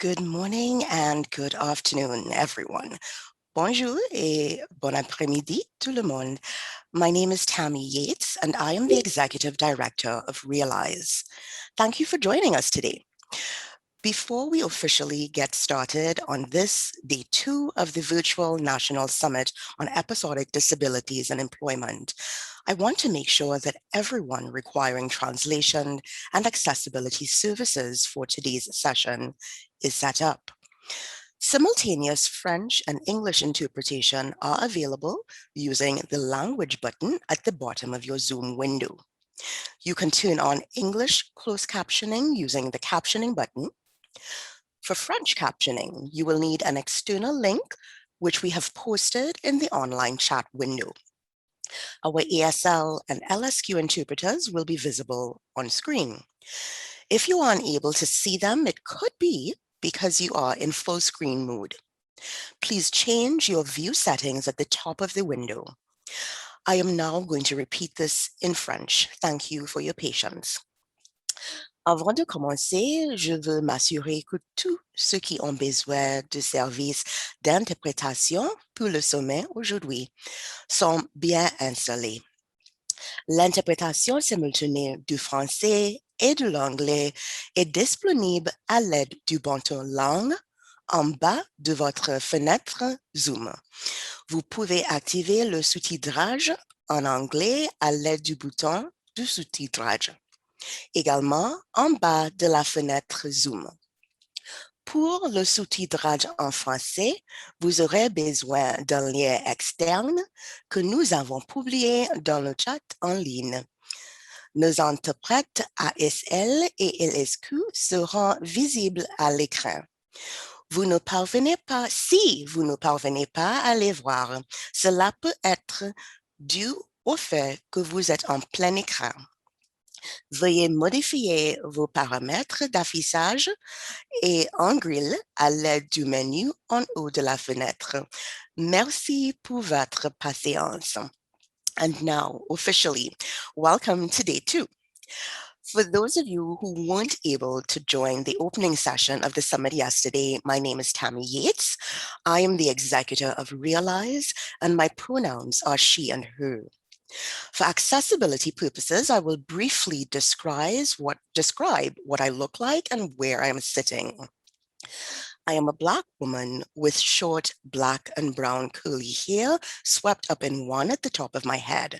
Good morning and good afternoon, everyone. Bonjour et bon après-midi, tout le monde. My name is Tammy Yates, and I am the Executive Director of Realize. Thank you for joining us today. Before we officially get started on this day 2 of the Virtual National Summit on Episodic Disabilities and Employment, I want to make sure that everyone requiring translation and accessibility services for today's session is set up. Simultaneous French and English interpretation are available using the language button at the bottom of your Zoom window. You can turn on English closed captioning using the captioning button. For French captioning, you will need an external link, which we have posted in the online chat window. Our ASL and LSQ interpreters will be visible on screen. If you are unable to see them, it could be because you are in full screen mode. Please change your view settings at the top of the window. I am now going to repeat this in French. Thank you for your patience. Avant de commencer, je veux m'assurer que tous ceux qui ont besoin de services d'interprétation pour le sommet aujourd'hui sont bien installés. L'interprétation simultanée du français et de l'anglais est disponible à l'aide du bouton langue en bas de votre fenêtre Zoom. Vous pouvez activer le sous-titrage en anglais à l'aide du bouton du sous-titrage. Également en bas de la fenêtre Zoom. Pour le sous-titrage en français, vous aurez besoin d'un lien externe que nous avons publié dans le chat en ligne. Nos interprètes ASL et LSQ seront visibles à l'écran. Si vous ne parvenez pas à les voir, cela peut être dû au fait que vous êtes en plein écran. Veuillez modifier vos paramètres d'affichage et en grille à l'aide du menu en haut de la fenêtre. Merci pour votre patience. And now, officially, welcome to day 2. For those of you who weren't able to join the opening session of the summit yesterday, my name is Tammy Yates. I am the executor of Realize, and my pronouns are she and her. For accessibility purposes, I will briefly describe what I look like and where I am sitting. I am a Black woman with short black and brown curly hair swept up in one at the top of my head.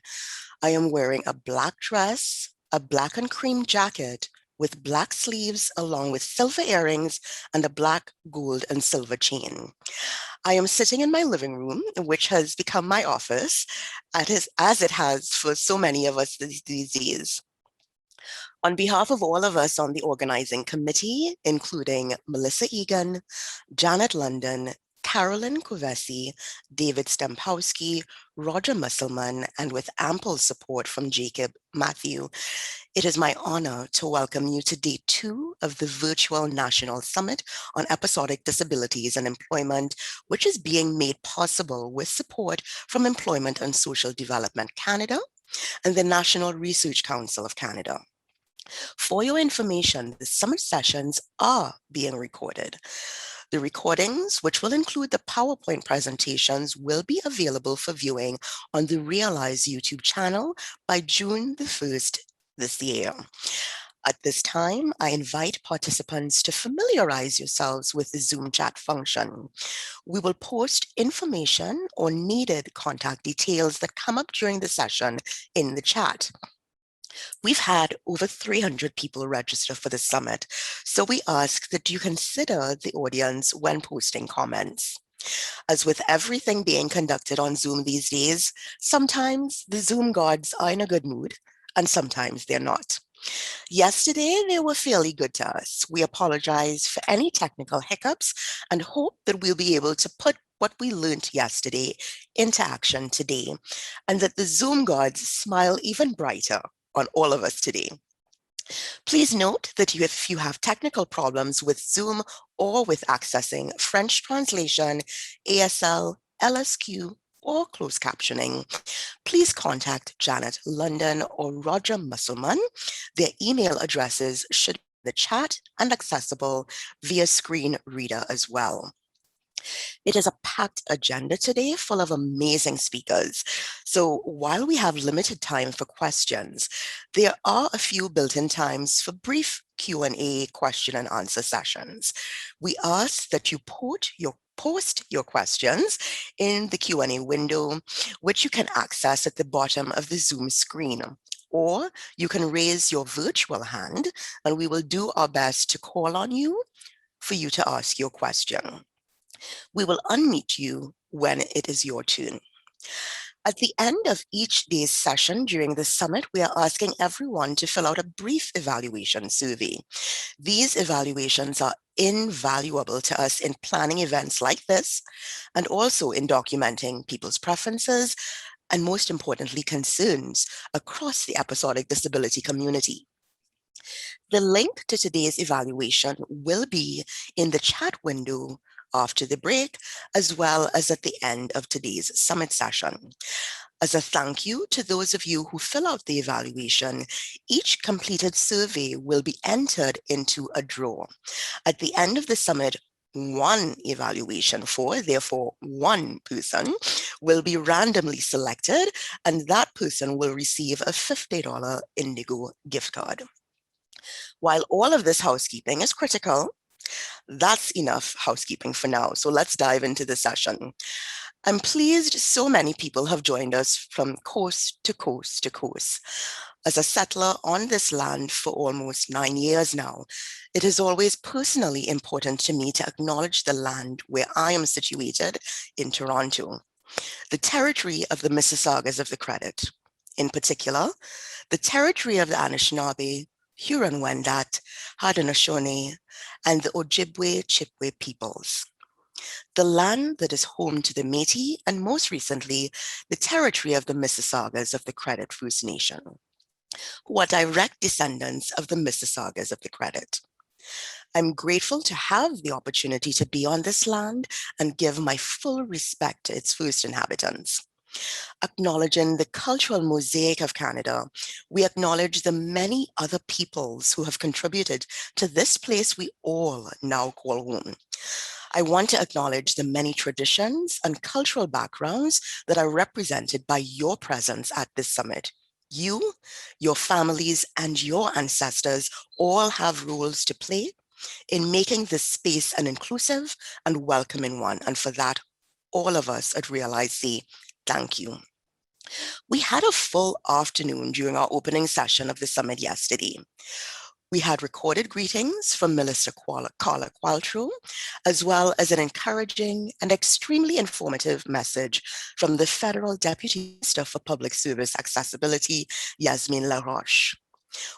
I am wearing a black dress, a black and cream jacket with black sleeves along with silver earrings and a black, gold, and silver chain. I am sitting in my living room, which has become my office, as it has for so many of us these days. On behalf of all of us on the organizing committee, including Melissa Egan, Janet London, Carolyn Kovesi, David Stempowski, Roger Musselman, and with ample support from Jacob Matthew, it is my honor to welcome you to day 2 of the Virtual National Summit on Episodic Disabilities and Employment, which is being made possible with support from Employment and Social Development Canada and the National Research Council of Canada. For your information, the summit sessions are being recorded. The recordings, which will include the PowerPoint presentations, will be available for viewing on the Realize YouTube channel by June the 1st this year. At this time, I invite participants to familiarize yourselves with the Zoom chat function. We will post information or needed contact details that come up during the session in the chat. We've had over 300 people register for the summit, so we ask that you consider the audience when posting comments. As with everything being conducted on Zoom these days, sometimes the Zoom gods are in a good mood, and sometimes they're not. Yesterday, they were fairly good to us. We apologize for any technical hiccups and hope that we'll be able to put what we learned yesterday into action today, and that the Zoom gods smile even brighter on all of us today. Please note that if you have technical problems with Zoom or with accessing French translation, ASL, LSQ, or closed captioning, please contact Janet London or Roger Musselman. Their email addresses should the chat and accessible via screen reader as well. It is a packed agenda today full of amazing speakers. So while we have limited time for questions, there are a few built-in times for brief Q&A question and answer sessions. We ask that you post your questions in the Q&A window, which you can access at the bottom of the Zoom screen. Or you can raise your virtual hand and we will do our best to call on you for you to ask your question. We will unmute you when it is your turn. At the end of each day's session during the summit, we are asking everyone to fill out a brief evaluation survey. These evaluations are invaluable to us in planning events like this, and also in documenting people's preferences, and most importantly, concerns across the episodic disability community. The link to today's evaluation will be in the chat window after the break, as well as at the end of today's summit session. As a thank you to those of you who fill out the evaluation, each completed survey will be entered into a draw. At the end of the summit, one evaluation for, therefore one person, will be randomly selected, and that person will receive a $50 Indigo gift card. While all of this housekeeping is critical, that's enough housekeeping for now. So let's dive into the session. I'm pleased so many people have joined us from coast to coast to coast. As a settler on this land for almost 9 years now, it is always personally important to me to acknowledge the land where I am situated in Toronto, the territory of the Mississaugas of the Credit. In particular, the territory of the Anishinaabe, Huron-Wendat, Haudenosaunee, and the Ojibwe-Chippewa peoples. The land that is home to the Métis, and most recently, the territory of the Mississaugas of the Credit First Nation, who are direct descendants of the Mississaugas of the Credit. I'm grateful to have the opportunity to be on this land and give my full respect to its first inhabitants. Acknowledging the cultural mosaic of Canada, we acknowledge the many other peoples who have contributed to this place we all now call home. I want to acknowledge the many traditions and cultural backgrounds that are represented by your presence at this summit. You, your families, and your ancestors all have roles to play in making this space an inclusive and welcoming one. And for that, all of us at Realize say thank you. We had a full afternoon during our opening session of the summit yesterday. We had recorded greetings from Minister Carla Qualtrough, as well as an encouraging and extremely informative message from the Federal Deputy Minister for Public Service Accessibility, Yasmin LaRoche.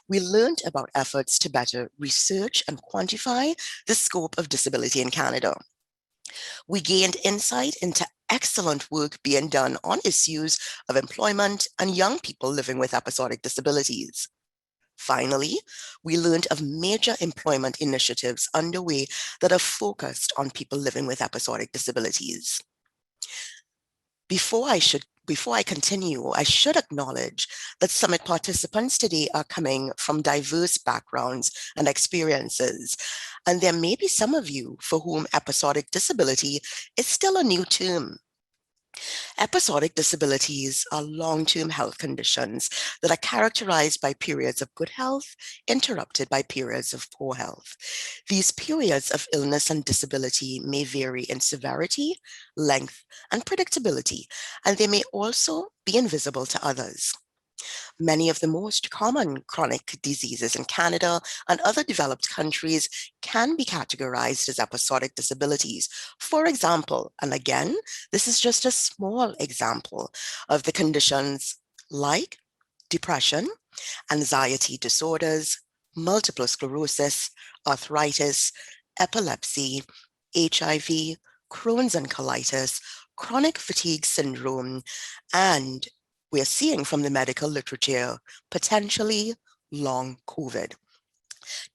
We learned about efforts to better research and quantify the scope of disability in Canada. We gained insight into excellent work being done on issues of employment and young people living with episodic disabilities. Finally, we learned of major employment initiatives underway that are focused on people living with episodic disabilities. Before I continue, I should acknowledge that summit participants today are coming from diverse backgrounds and experiences, and there may be some of you for whom episodic disability is still a new term. Episodic disabilities are long-term health conditions that are characterized by periods of good health, interrupted by periods of poor health. These periods of illness and disability may vary in severity, length, and predictability, and they may also be invisible to others. Many of the most common chronic diseases in Canada and other developed countries can be categorized as episodic disabilities. For example, and again, this is just a small example of the conditions like depression, anxiety disorders, multiple sclerosis, arthritis, epilepsy, HIV, Crohn's and colitis, chronic fatigue syndrome, and we're seeing from the medical literature, potentially long COVID.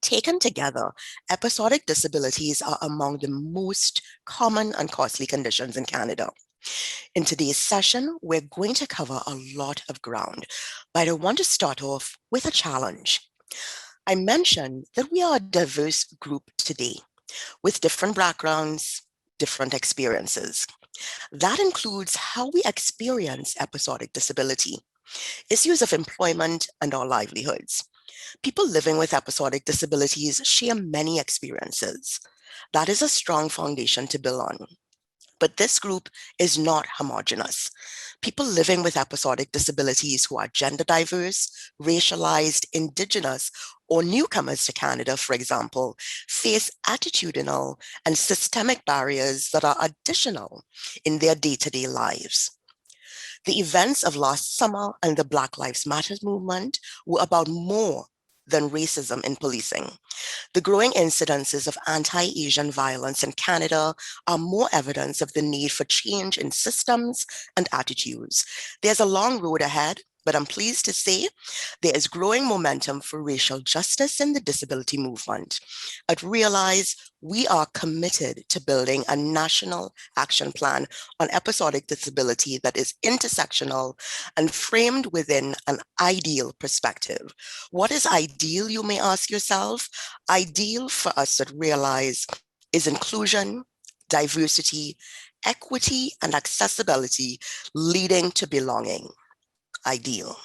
Taken together, episodic disabilities are among the most common and costly conditions in Canada. In today's session, we're going to cover a lot of ground, but I want to start off with a challenge. I mentioned that we are a diverse group today with different backgrounds, different experiences. That includes how we experience episodic disability, issues of employment, and our livelihoods. People living with episodic disabilities share many experiences. That is a strong foundation to build on. But this group is not homogenous. People living with episodic disabilities who are gender diverse, racialized, indigenous, or newcomers to Canada, for example, face attitudinal and systemic barriers that are additional in their day-to-day lives. The events of last summer and the Black Lives Matter movement were about more than racism in policing. The growing incidences of anti-Asian violence in Canada are more evidence of the need for change in systems and attitudes. There's a long road ahead, but I'm pleased to say there is growing momentum for racial justice in the disability movement. At Realize, we are committed to building a national action plan on episodic disability that is intersectional and framed within an ideal perspective. What is ideal, you may ask yourself? Ideal for us to realize is inclusion, diversity, equity, and accessibility leading to belonging. Ideal.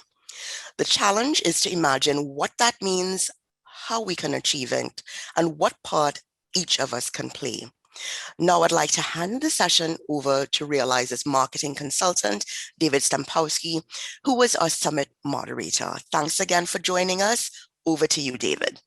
The challenge is to imagine what that means, how we can achieve it, and what part each of us can play. Now I'd like to hand the session over to Realize's marketing consultant, David Stampowski, who was our summit moderator. Thanks again for joining us. Over to you, David.